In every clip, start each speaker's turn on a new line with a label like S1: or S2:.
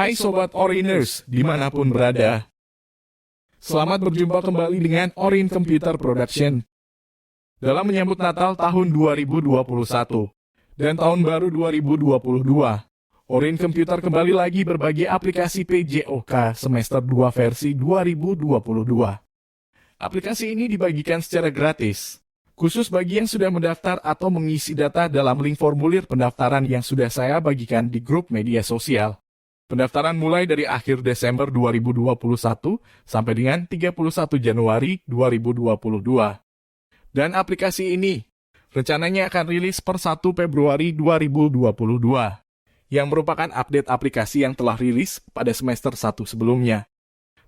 S1: Hai Sobat Oriners, dimanapun berada. Selamat berjumpa kembali dengan Orin Computer Production. Dalam menyambut Natal tahun 2021 dan tahun baru 2022, Orin Computer kembali lagi berbagi aplikasi PJOK semester 2 versi 2022. Aplikasi ini dibagikan secara gratis, khusus bagi yang sudah mendaftar atau mengisi data dalam link formulir pendaftaran yang sudah saya bagikan di grup media sosial. Pendaftaran mulai dari akhir Desember 2021 sampai dengan 31 Januari 2022. Dan aplikasi ini rencananya akan rilis per 1 Februari 2022, yang merupakan update aplikasi yang telah rilis pada semester 1 sebelumnya.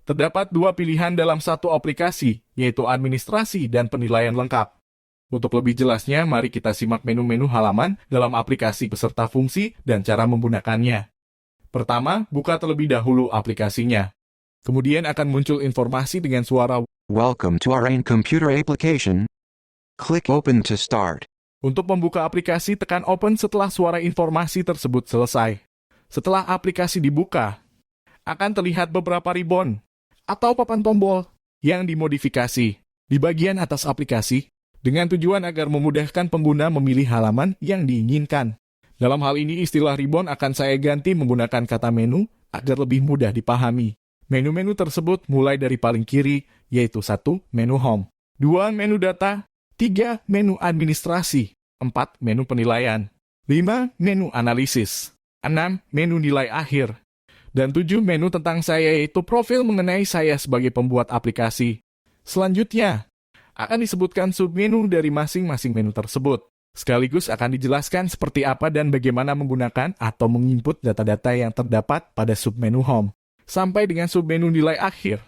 S1: Terdapat dua pilihan dalam satu aplikasi, yaitu administrasi dan penilaian lengkap. Untuk lebih jelasnya, mari kita simak menu-menu halaman dalam aplikasi beserta fungsi dan cara menggunakannya. Pertama, buka terlebih dahulu aplikasinya. Kemudian akan muncul informasi dengan suara
S2: Welcome to Orin Computer Application. Click Open to start.
S1: Untuk membuka aplikasi, tekan Open setelah suara informasi tersebut selesai. Setelah aplikasi dibuka, akan terlihat beberapa ribbon atau papan tombol yang dimodifikasi di bagian atas aplikasi dengan tujuan agar memudahkan pengguna memilih halaman yang diinginkan. Dalam hal ini, istilah ribbon akan saya ganti menggunakan kata menu agar lebih mudah dipahami. Menu-menu tersebut mulai dari paling kiri, yaitu 1. Menu Home, 2. Menu Data, 3. Menu Administrasi, 4. Menu Penilaian, 5. Menu Analisis, 6. Menu Nilai Akhir, dan 7. Menu tentang saya, yaitu profil mengenai saya sebagai pembuat aplikasi. Selanjutnya, akan disebutkan submenu dari masing-masing menu tersebut. Sekaligus akan dijelaskan seperti apa dan bagaimana menggunakan atau menginput data-data yang terdapat pada submenu Home, sampai dengan submenu Nilai Akhir.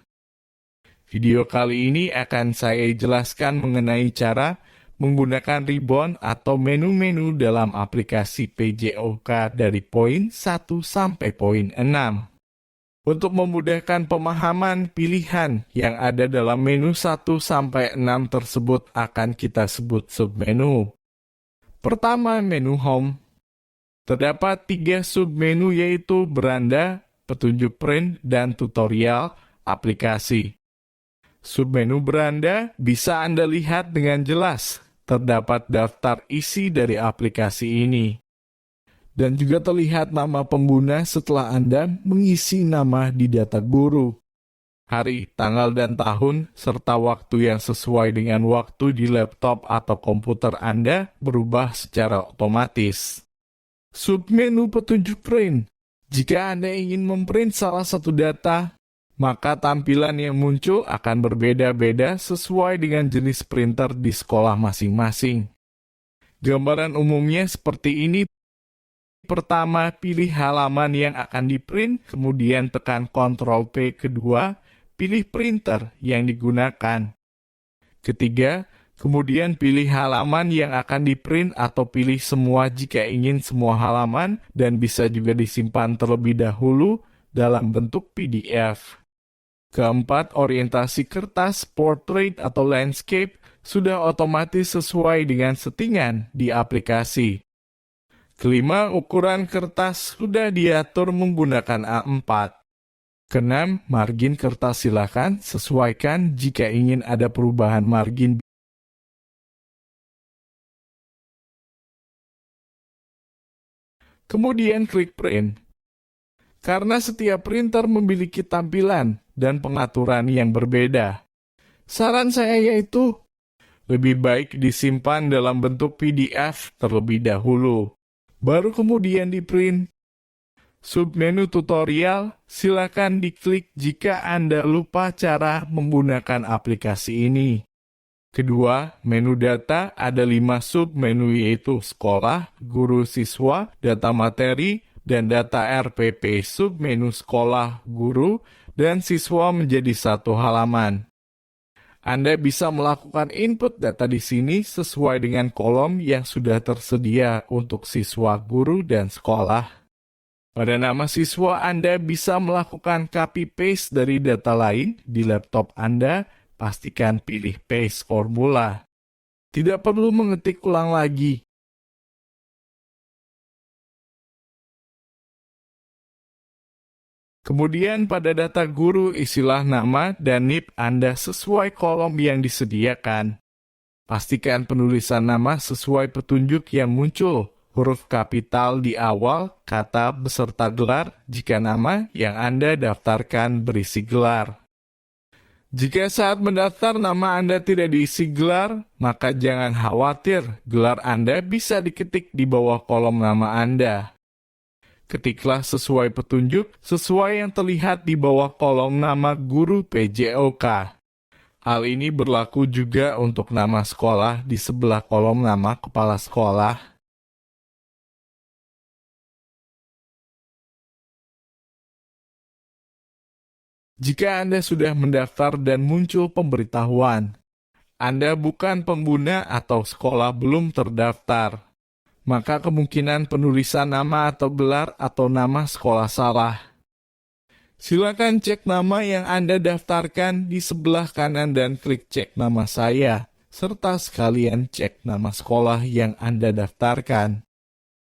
S1: Video kali ini akan saya jelaskan mengenai cara menggunakan ribbon atau menu-menu dalam aplikasi PJOK dari poin 1 sampai poin 6. Untuk memudahkan pemahaman pilihan yang ada dalam menu 1 sampai 6 tersebut akan kita sebut submenu. Pertama, menu Home. Terdapat 3 submenu, yaitu beranda, petunjuk print, dan tutorial aplikasi. Submenu beranda bisa Anda lihat dengan jelas. Terdapat daftar isi dari aplikasi ini. Dan juga terlihat nama pengguna setelah Anda mengisi nama di data guru. Hari, tanggal, dan tahun, serta waktu yang sesuai dengan waktu di laptop atau komputer Anda berubah secara otomatis. Submenu petunjuk print. Jika Anda ingin memprint salah satu data, maka tampilan yang muncul akan berbeda-beda sesuai dengan jenis printer di sekolah masing-masing. Gambaran umumnya seperti ini. Pertama, pilih halaman yang akan diprint, kemudian tekan Ctrl P. Kedua, pilih printer yang digunakan. Ketiga, kemudian pilih halaman yang akan diprint atau pilih semua jika ingin semua halaman dan bisa juga disimpan terlebih dahulu dalam bentuk PDF. Keempat, orientasi kertas, portrait atau landscape sudah otomatis sesuai dengan settingan di aplikasi. Kelima, ukuran kertas sudah diatur menggunakan A4. Keenam, margin kertas silakan sesuaikan jika ingin ada perubahan margin. Kemudian klik print. Karena setiap printer memiliki tampilan dan pengaturan yang berbeda, saran saya yaitu lebih baik disimpan dalam bentuk PDF terlebih dahulu, baru kemudian di print. Submenu tutorial, silakan diklik jika Anda lupa cara menggunakan aplikasi ini. Kedua, menu data ada 5 submenu, yaitu sekolah, guru, siswa, data materi, dan data RPP. Submenu sekolah, guru, dan siswa menjadi satu halaman. Anda bisa melakukan input data di sini sesuai dengan kolom yang sudah tersedia untuk siswa, guru, dan sekolah. Pada nama siswa, Anda bisa melakukan copy-paste dari data lain di laptop Anda. Pastikan pilih paste formula. Tidak perlu mengetik ulang lagi. Kemudian pada data guru isilah nama dan NIP Anda sesuai kolom yang disediakan. Pastikan penulisan nama sesuai petunjuk yang muncul. Huruf kapital di awal, kata beserta gelar jika nama yang Anda daftarkan berisi gelar. Jika saat mendaftar nama Anda tidak diisi gelar, maka jangan khawatir, gelar Anda bisa diketik di bawah kolom nama Anda. Ketiklah sesuai petunjuk, sesuai yang terlihat di bawah kolom nama guru PJOK. Hal ini berlaku juga untuk nama sekolah di sebelah kolom nama kepala sekolah. Jika Anda sudah mendaftar dan muncul pemberitahuan, Anda bukan pengguna atau sekolah belum terdaftar, maka kemungkinan penulisan nama atau gelar atau nama sekolah salah. Silakan cek nama yang Anda daftarkan di sebelah kanan dan klik cek nama saya, serta sekalian cek nama sekolah yang Anda daftarkan.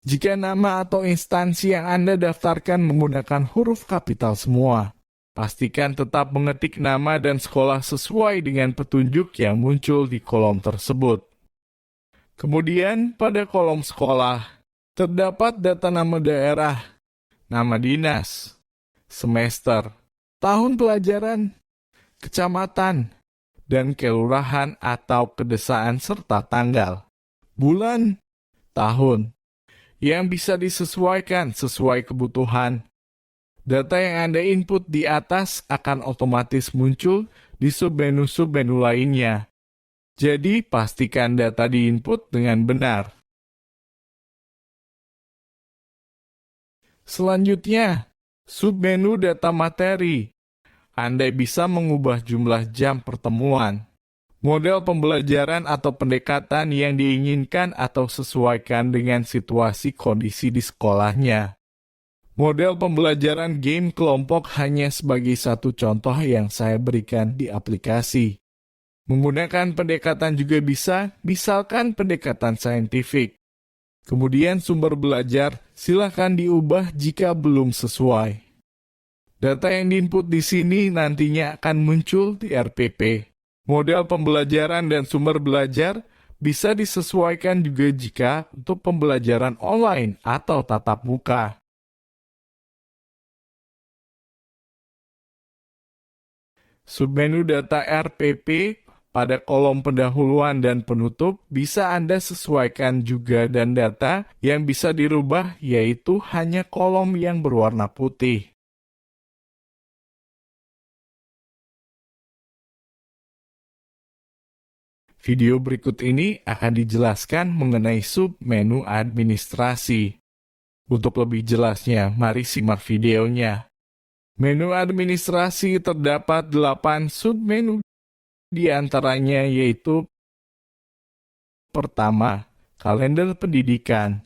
S1: Jika nama atau instansi yang Anda daftarkan menggunakan huruf kapital semua, pastikan tetap mengetik nama dan sekolah sesuai dengan petunjuk yang muncul di kolom tersebut. Kemudian, pada kolom sekolah, terdapat data nama daerah, nama dinas, semester, tahun pelajaran, kecamatan, dan kelurahan atau kedesaan serta tanggal, bulan, tahun, yang bisa disesuaikan sesuai kebutuhan. Data yang Anda input di atas akan otomatis muncul di submenu-submenu lainnya. Jadi, pastikan data diinput dengan benar. Selanjutnya, submenu data materi. Anda bisa mengubah jumlah jam pertemuan, model pembelajaran atau pendekatan yang diinginkan atau sesuaikan dengan situasi kondisi di sekolahnya. Model pembelajaran game kelompok hanya sebagai satu contoh yang saya berikan di aplikasi. Menggunakan pendekatan juga bisa, misalkan pendekatan saintifik. Kemudian sumber belajar, silakan diubah jika belum sesuai. Data yang diinput di sini nantinya akan muncul di RPP. Model pembelajaran dan sumber belajar bisa disesuaikan juga jika untuk pembelajaran online atau tatap muka. Submenu data RPP pada kolom pendahuluan dan penutup bisa Anda sesuaikan juga dan data yang bisa dirubah yaitu hanya kolom yang berwarna putih. Video berikut ini akan dijelaskan mengenai submenu administrasi. Untuk lebih jelasnya, mari simak videonya. Menu administrasi terdapat 8 submenu, di antaranya yaitu: pertama, kalender pendidikan.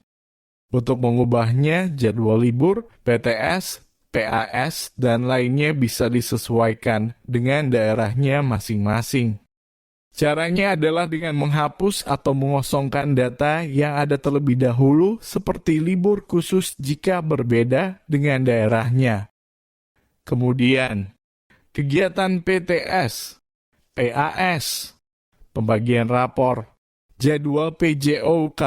S1: Untuk mengubahnya, jadwal libur, PTS, PAS, dan lainnya bisa disesuaikan dengan daerahnya masing-masing. Caranya adalah dengan menghapus atau mengosongkan data yang ada terlebih dahulu seperti libur khusus jika berbeda dengan daerahnya. Kemudian, kegiatan PTS, PAS, pembagian rapor, jadwal PJOK,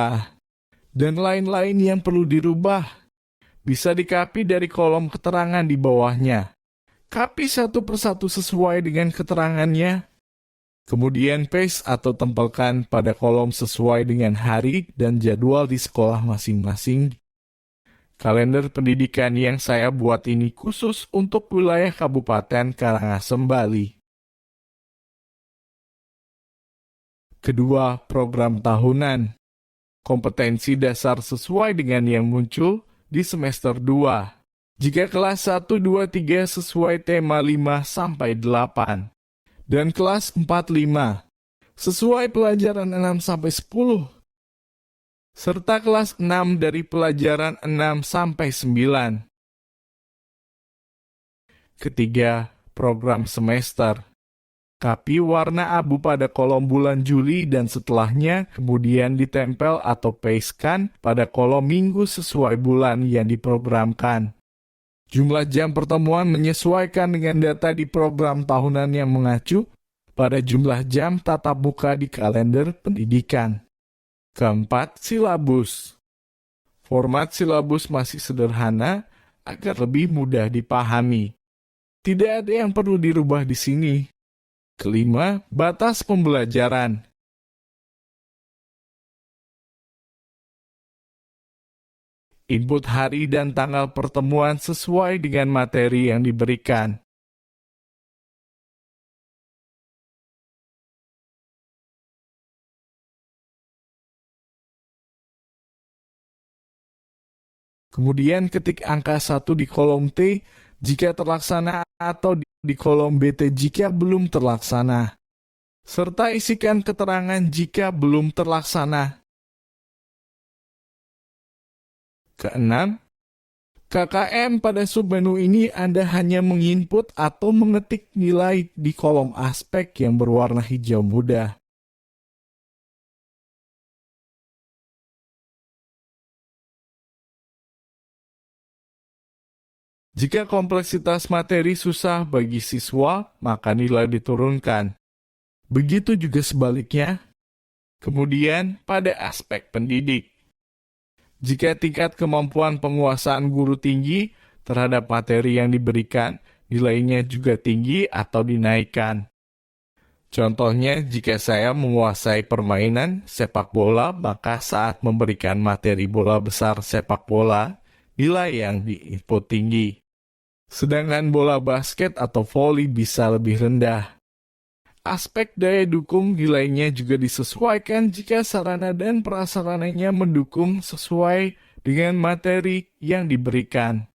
S1: dan lain-lain yang perlu dirubah. Bisa di-copy dari kolom keterangan di bawahnya. Copy satu persatu sesuai dengan keterangannya. Kemudian paste atau tempelkan pada kolom sesuai dengan hari dan jadwal di sekolah masing-masing. Kalender pendidikan yang saya buat ini khusus untuk wilayah Kabupaten Karangasem, Bali. Kedua, program tahunan. Kompetensi dasar sesuai dengan yang muncul di semester 2. Jika kelas 1, 2, 3 sesuai tema 5-8. Dan kelas 4-5 sesuai pelajaran 6-10. Serta kelas 6 dari pelajaran 6-9. Ketiga, program semester. Copy warna abu pada kolom bulan Juli dan setelahnya, kemudian ditempel atau pastekan pada kolom minggu sesuai bulan yang diprogramkan. Jumlah jam pertemuan menyesuaikan dengan data di program tahunan yang mengacu pada jumlah jam tatap muka di kalender pendidikan. Keempat, silabus. Format silabus masih sederhana agar lebih mudah dipahami. Tidak ada yang perlu dirubah di sini. Kelima, batas pembelajaran. Input hari dan tanggal pertemuan sesuai dengan materi yang diberikan. Kemudian ketik angka 1 di kolom T jika terlaksana atau di kolom BT jika belum terlaksana. Serta isikan keterangan jika belum terlaksana. Keenam, KKM pada submenu ini Anda hanya menginput atau mengetik nilai di kolom aspek yang berwarna hijau muda. Jika kompleksitas materi susah bagi siswa, maka nilai diturunkan. Begitu juga sebaliknya. Kemudian, pada aspek pendidik. Jika tingkat kemampuan penguasaan guru tinggi terhadap materi yang diberikan, nilainya juga tinggi atau dinaikkan. Contohnya, jika saya menguasai permainan sepak bola, maka saat memberikan materi bola besar sepak bola, nilai yang diinput tinggi. Sedangkan bola basket atau voli bisa lebih rendah. Aspek daya dukung nilainya juga disesuaikan jika sarana dan prasarananya mendukung sesuai dengan materi yang diberikan.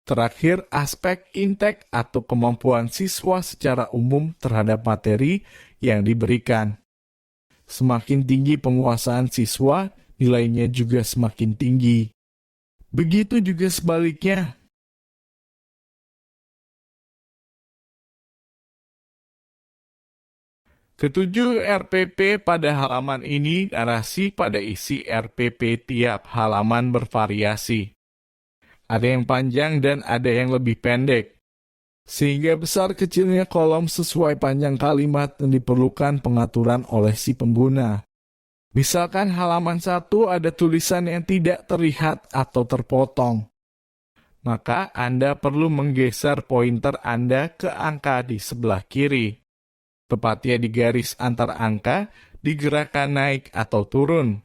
S1: Terakhir, aspek intek atau kemampuan siswa secara umum terhadap materi yang diberikan. Semakin tinggi penguasaan siswa, nilainya juga semakin tinggi. Begitu juga sebaliknya. Ketujuh, RPP pada halaman ini narasi pada isi RPP tiap halaman bervariasi. Ada yang panjang dan ada yang lebih pendek. Sehingga besar kecilnya kolom sesuai panjang kalimat dan diperlukan pengaturan oleh si pengguna. Misalkan halaman 1 ada tulisan yang tidak terlihat atau terpotong. Maka Anda perlu menggeser pointer Anda ke angka di sebelah kiri. Tepatnya di garis antar angka, digerakkan naik atau turun.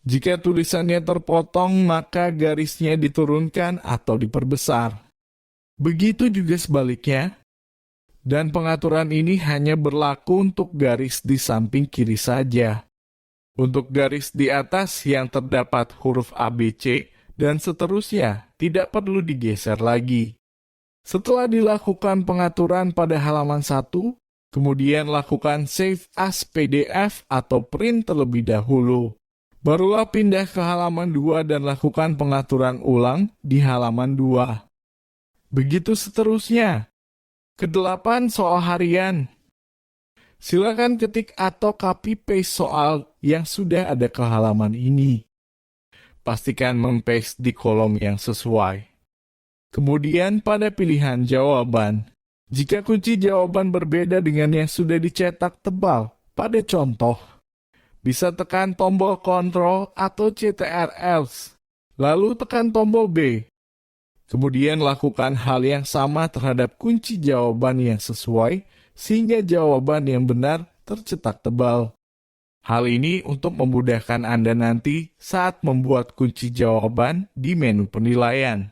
S1: Jika tulisannya terpotong, maka garisnya diturunkan atau diperbesar. Begitu juga sebaliknya. Dan pengaturan ini hanya berlaku untuk garis di samping kiri saja. Untuk garis di atas yang terdapat huruf ABC dan seterusnya, tidak perlu digeser lagi. Setelah dilakukan pengaturan pada halaman 1, kemudian lakukan save as PDF atau print terlebih dahulu. Barulah pindah ke halaman 2 dan lakukan pengaturan ulang di halaman 2. Begitu seterusnya. Kedelapan, soal harian. Silakan ketik atau copy paste soal yang sudah ada ke halaman ini. Pastikan mempaste di kolom yang sesuai. Kemudian pada pilihan jawaban. Jika kunci jawaban berbeda dengan yang sudah dicetak tebal, pada contoh, bisa tekan tombol Ctrl atau Ctrl else, lalu tekan tombol B. Kemudian lakukan hal yang sama terhadap kunci jawaban yang sesuai, sehingga jawaban yang benar tercetak tebal. Hal ini untuk memudahkan Anda nanti saat membuat kunci jawaban di menu penilaian.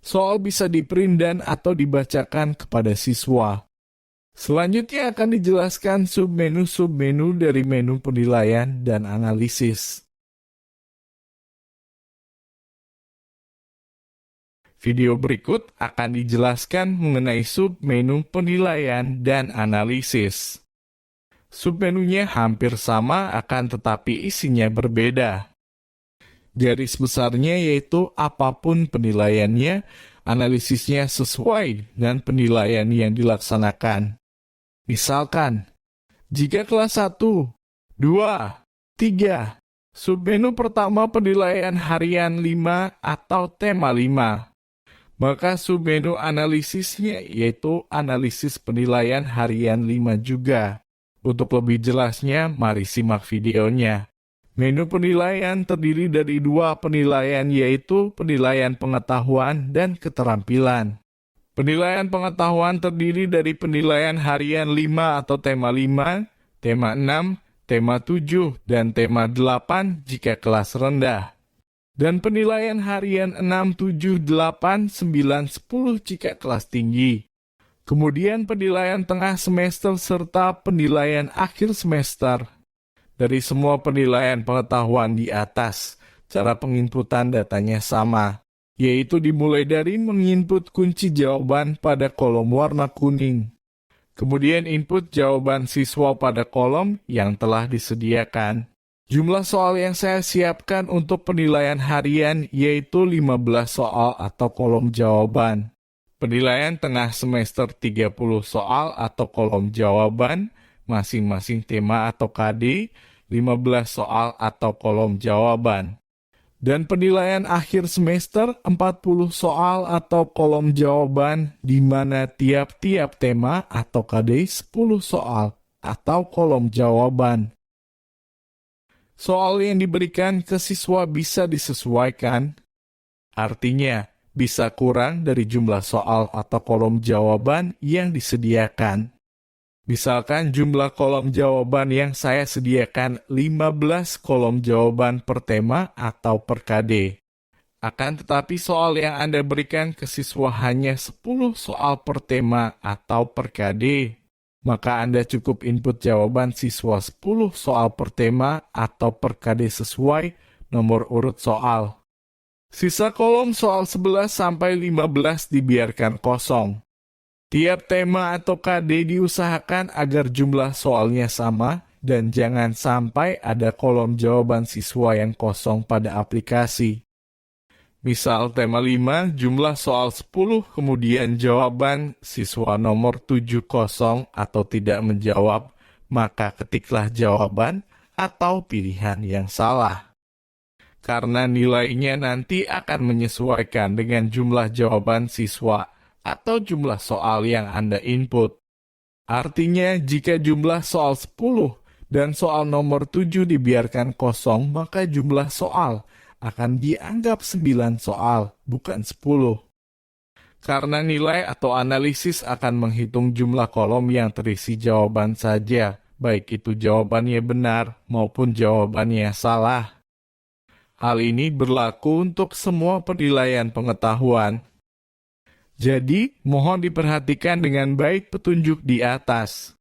S1: Soal bisa di-print dan atau dibacakan kepada siswa. Selanjutnya akan dijelaskan submenu-submenu dari menu penilaian dan analisis. Video berikut akan dijelaskan mengenai submenu penilaian dan analisis. Submenunya hampir sama akan tetapi isinya berbeda. Garis besarnya yaitu apapun penilaiannya, analisisnya sesuai dengan penilaian yang dilaksanakan. Misalkan, jika kelas 1, 2, 3, submenu pertama penilaian harian 5 atau tema 5, Maka submenu analisisnya yaitu analisis penilaian harian 5 juga. Untuk lebih jelasnya, mari simak videonya. Menu penilaian terdiri dari 2 penilaian yaitu penilaian pengetahuan dan keterampilan. Penilaian pengetahuan terdiri dari penilaian harian 5 atau tema 5, tema 6, tema 7, dan tema 8 jika kelas rendah. Dan penilaian harian 6, 7, 8, 9, 10 jika kelas tinggi. Kemudian penilaian tengah semester serta penilaian akhir semester. Dari semua penilaian pengetahuan di atas, cara penginputan datanya sama, yaitu dimulai dari menginput kunci jawaban pada kolom warna kuning. Kemudian input jawaban siswa pada kolom yang telah disediakan. Jumlah soal yang saya siapkan untuk penilaian harian yaitu 15 soal atau kolom jawaban. Penilaian tengah semester 30 soal atau kolom jawaban, masing-masing tema atau KD, 15 soal atau kolom jawaban. Dan penilaian akhir semester 40 soal atau kolom jawaban di mana tiap-tiap tema atau KD 10 soal atau kolom jawaban. Soal yang diberikan ke siswa bisa disesuaikan, artinya bisa kurang dari jumlah soal atau kolom jawaban yang disediakan. Misalkan jumlah kolom jawaban yang saya sediakan 15 kolom jawaban per tema atau per KD. Akan tetapi soal yang Anda berikan ke siswa hanya 10 soal per tema atau per KD. Maka Anda cukup input jawaban siswa 10 soal per tema atau per KD sesuai nomor urut soal. Sisa kolom soal 11 sampai 15 dibiarkan kosong. Tiap tema atau KD diusahakan agar jumlah soalnya sama dan jangan sampai ada kolom jawaban siswa yang kosong pada aplikasi. Misal tema 5 jumlah soal 10 kemudian jawaban siswa nomor 7 kosong atau tidak menjawab, maka ketiklah jawaban atau pilihan yang salah. Karena nilainya nanti akan menyesuaikan dengan jumlah jawaban siswa atau jumlah soal yang Anda input. Artinya, jika jumlah soal 10 dan soal nomor 7 dibiarkan kosong, maka jumlah soal akan dianggap 9 soal, bukan 10. Karena nilai atau analisis akan menghitung jumlah kolom yang terisi jawaban saja, baik itu jawabannya benar maupun jawabannya salah. Hal ini berlaku untuk semua penilaian pengetahuan. Jadi, mohon diperhatikan dengan baik petunjuk di atas.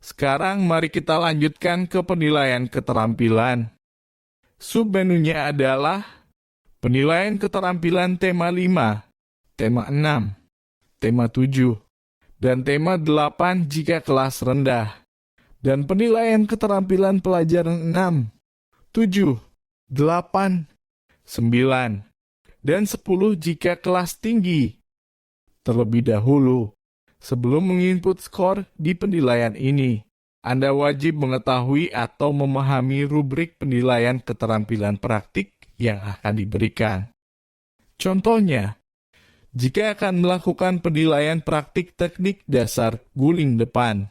S1: Sekarang mari kita lanjutkan ke penilaian keterampilan. Submenunya adalah penilaian keterampilan tema 5, tema 6, tema 7, dan tema 8 jika kelas rendah. Dan penilaian keterampilan pelajaran 6, 7, 8, 9, dan 10 jika kelas tinggi. Terlebih dahulu, sebelum menginput skor di penilaian ini, Anda wajib mengetahui atau memahami rubrik penilaian keterampilan praktik yang akan diberikan. Contohnya, jika akan melakukan penilaian praktik teknik dasar guling depan,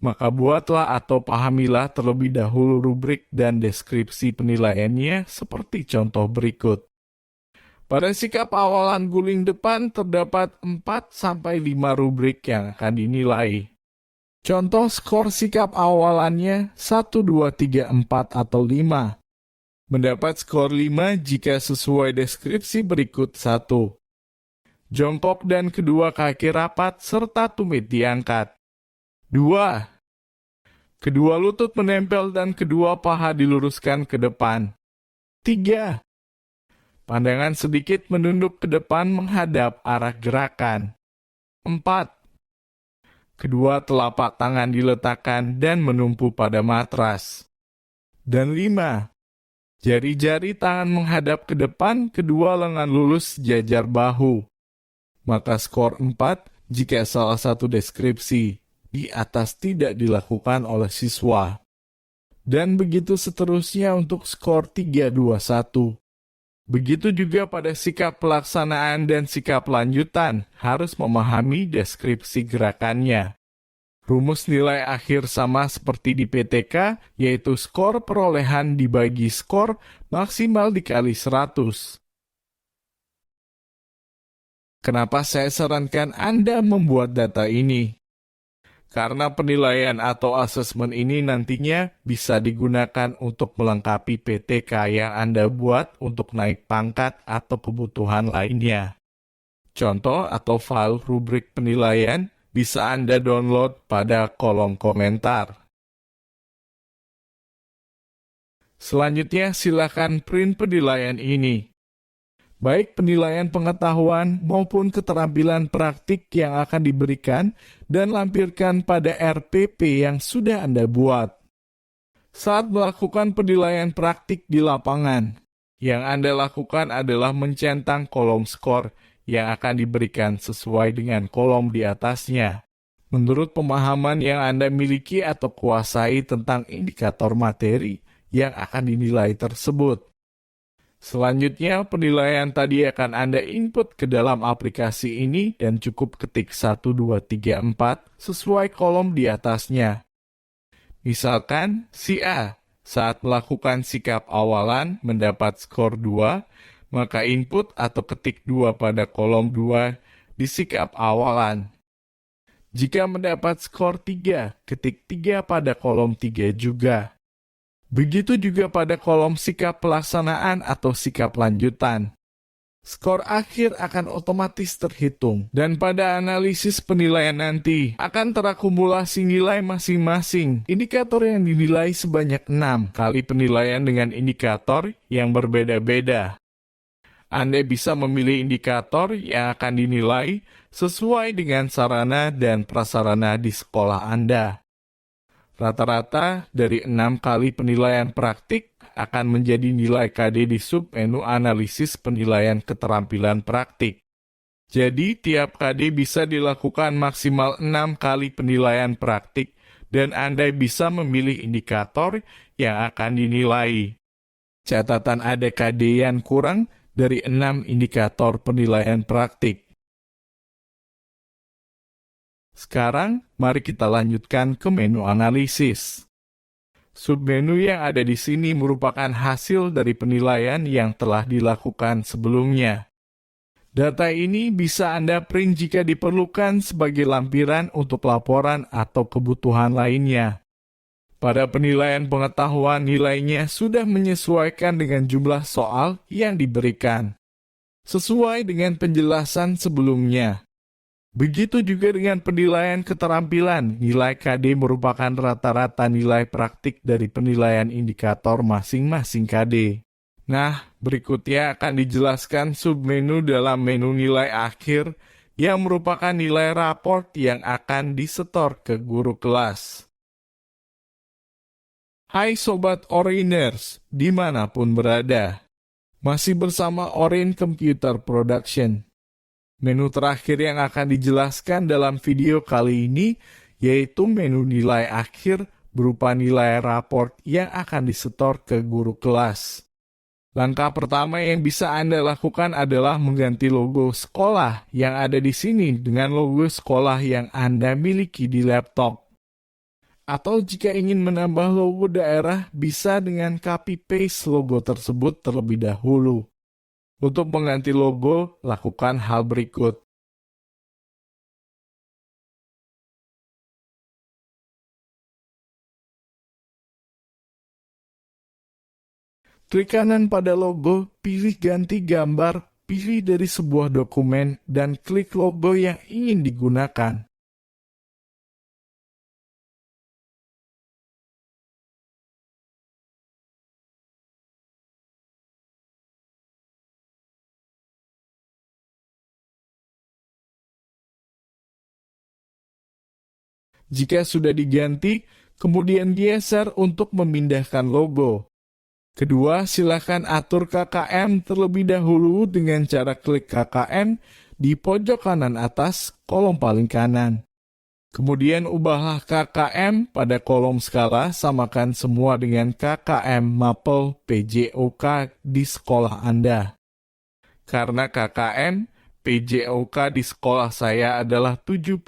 S1: maka buatlah atau pahamilah terlebih dahulu rubrik dan deskripsi penilaiannya seperti contoh berikut. Pada sikap awalan guling depan terdapat 4-5 rubrik yang akan dinilai. Contoh skor sikap awalannya 1, 2, 3, 4, atau 5. Mendapat skor 5 jika sesuai deskripsi berikut 1. Jongkok dan kedua kaki rapat serta tumit diangkat. 2. Kedua lutut menempel dan kedua paha diluruskan ke depan. 3. Pandangan sedikit menunduk ke depan menghadap arah gerakan. 4. Kedua telapak tangan diletakkan dan menumpu pada matras. Dan 5. Jari-jari tangan menghadap ke depan, kedua lengan lurus sejajar bahu. Maka skor 4 jika salah satu deskripsi di atas tidak dilakukan oleh siswa. Dan begitu seterusnya untuk skor 3-2-1. Begitu juga pada sikap pelaksanaan dan sikap lanjutan, harus memahami deskripsi gerakannya. Rumus nilai akhir sama seperti di PTK, yaitu skor perolehan dibagi skor maksimal dikali 100. Kenapa saya sarankan Anda membuat data ini? Karena penilaian atau asesmen ini nantinya bisa digunakan untuk melengkapi PTK yang Anda buat untuk naik pangkat atau kebutuhan lainnya. Contoh atau file rubrik penilaian bisa Anda download pada kolom komentar. Selanjutnya silakan print penilaian ini. Baik penilaian pengetahuan maupun keterampilan praktik yang akan diberikan dan lampirkan pada RPP yang sudah Anda buat. Saat melakukan penilaian praktik di lapangan, yang Anda lakukan adalah mencentang kolom skor yang akan diberikan sesuai dengan kolom di atasnya, menurut pemahaman yang Anda miliki atau kuasai tentang indikator materi yang akan dinilai tersebut. Selanjutnya, penilaian tadi akan Anda input ke dalam aplikasi ini dan cukup ketik 1, 2, 3, 4 sesuai kolom di atasnya. Misalkan, si A saat melakukan sikap awalan mendapat skor 2, maka input atau ketik 2 pada kolom 2 di sikap awalan. Jika mendapat skor 3, ketik 3 pada kolom 3 juga. Begitu juga pada kolom sikap pelaksanaan atau sikap lanjutan. Skor akhir akan otomatis terhitung, dan pada analisis penilaian nanti akan terakumulasi nilai masing-masing indikator yang dinilai sebanyak 6 kali penilaian dengan indikator yang berbeda-beda. Anda bisa memilih indikator yang akan dinilai sesuai dengan sarana dan prasarana di sekolah Anda. Rata-rata dari 6 kali penilaian praktik akan menjadi nilai KD di submenu analisis penilaian keterampilan praktik. Jadi, tiap KD bisa dilakukan maksimal 6 kali penilaian praktik dan Anda bisa memilih indikator yang akan dinilai. Catatan ada KD yang kurang dari 6 indikator penilaian praktik. Sekarang, mari kita lanjutkan ke menu analisis. Submenu yang ada di sini merupakan hasil dari penilaian yang telah dilakukan sebelumnya. Data ini bisa Anda print jika diperlukan sebagai lampiran untuk laporan atau kebutuhan lainnya. Pada penilaian pengetahuan, nilainya sudah menyesuaikan dengan jumlah soal yang diberikan, sesuai dengan penjelasan sebelumnya. Begitu juga dengan penilaian keterampilan, nilai KD merupakan rata-rata nilai praktik dari penilaian indikator masing-masing KD. Nah, berikutnya akan dijelaskan submenu dalam menu nilai akhir yang merupakan nilai raport yang akan disetor ke guru kelas. Hai Sobat Oraners, dimanapun berada. Masih bersama Orange Computer Production. Menu terakhir yang akan dijelaskan dalam video kali ini yaitu menu nilai akhir berupa nilai raport yang akan disetor ke guru kelas. Langkah pertama yang bisa Anda lakukan adalah mengganti logo sekolah yang ada di sini dengan logo sekolah yang Anda miliki di laptop. Atau jika ingin menambah logo daerah, bisa dengan copy-paste logo tersebut terlebih dahulu. Untuk mengganti logo, lakukan hal berikut. Klik kanan pada logo, pilih ganti gambar, pilih dari sebuah dokumen, dan klik logo yang ingin digunakan. Jika sudah diganti, kemudian geser untuk memindahkan logo. Kedua, silakan atur KKM terlebih dahulu dengan cara klik KKM di pojok kanan atas kolom paling kanan. Kemudian ubahlah KKM pada kolom skala, samakan semua dengan KKM Mapel PJOK di sekolah Anda. Karena KKM PJOK di sekolah saya adalah 75,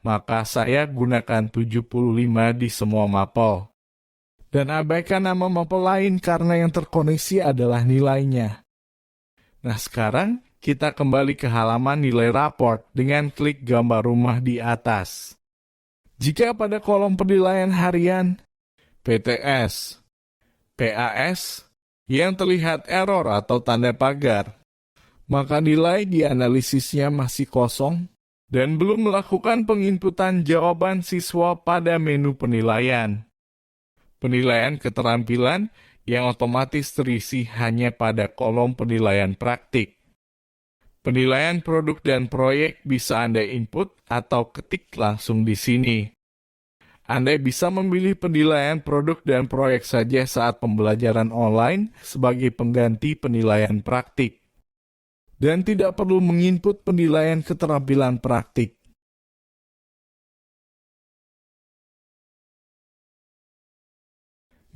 S1: maka saya gunakan 75 di semua mapel. Dan abaikan nama mapel lain karena yang terkoneksi adalah nilainya. Nah, sekarang kita kembali ke halaman nilai raport dengan klik gambar rumah di atas. Jika pada kolom penilaian harian, PTS, PAS, yang terlihat error atau tanda pagar, maka nilai di analisisnya masih kosong dan belum melakukan penginputan jawaban siswa pada menu penilaian. Penilaian keterampilan yang otomatis terisi hanya pada kolom penilaian praktik. Penilaian produk dan proyek bisa Anda input atau ketik langsung di sini. Anda bisa memilih penilaian produk dan proyek saja saat pembelajaran online sebagai pengganti penilaian praktik. Dan tidak perlu menginput penilaian keterampilan praktik.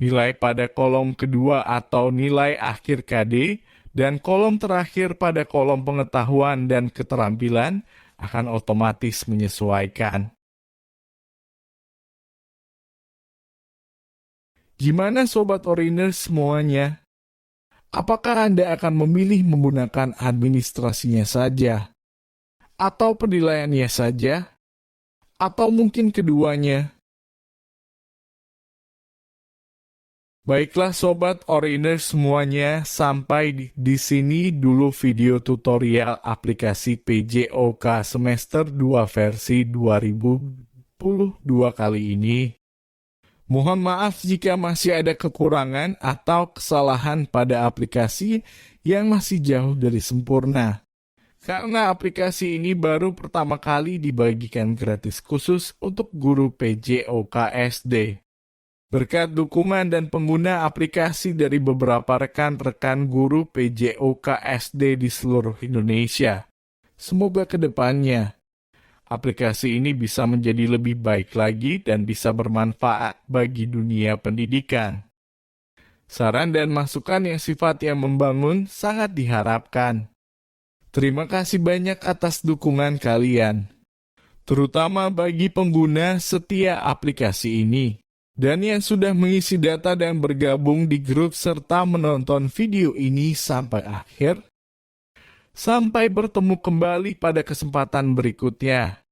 S1: Nilai pada kolom kedua atau nilai akhir KD dan kolom terakhir pada kolom pengetahuan dan keterampilan akan otomatis menyesuaikan. Gimana Sobat Oriner semuanya? Apakah Anda akan memilih menggunakan administrasinya saja? Atau penilaiannya saja? Atau mungkin keduanya? Baiklah Sobat Oriner semuanya, sampai di sini dulu video tutorial aplikasi PJOK semester 2 versi 2022 kali ini. Mohon maaf jika masih ada kekurangan atau kesalahan pada aplikasi yang masih jauh dari sempurna. Karena aplikasi ini baru pertama kali dibagikan gratis khusus untuk guru PJOK SD. Berkat dukungan dan pengguna aplikasi dari beberapa rekan-rekan guru PJOK SD di seluruh Indonesia. Semoga ke depannya aplikasi ini bisa menjadi lebih baik lagi dan bisa bermanfaat bagi dunia pendidikan. Saran dan masukan yang sifatnya membangun sangat diharapkan. Terima kasih banyak atas dukungan kalian, terutama bagi pengguna setia aplikasi ini, dan yang sudah mengisi data dan bergabung di grup serta menonton video ini sampai akhir. Sampai bertemu kembali pada kesempatan berikutnya.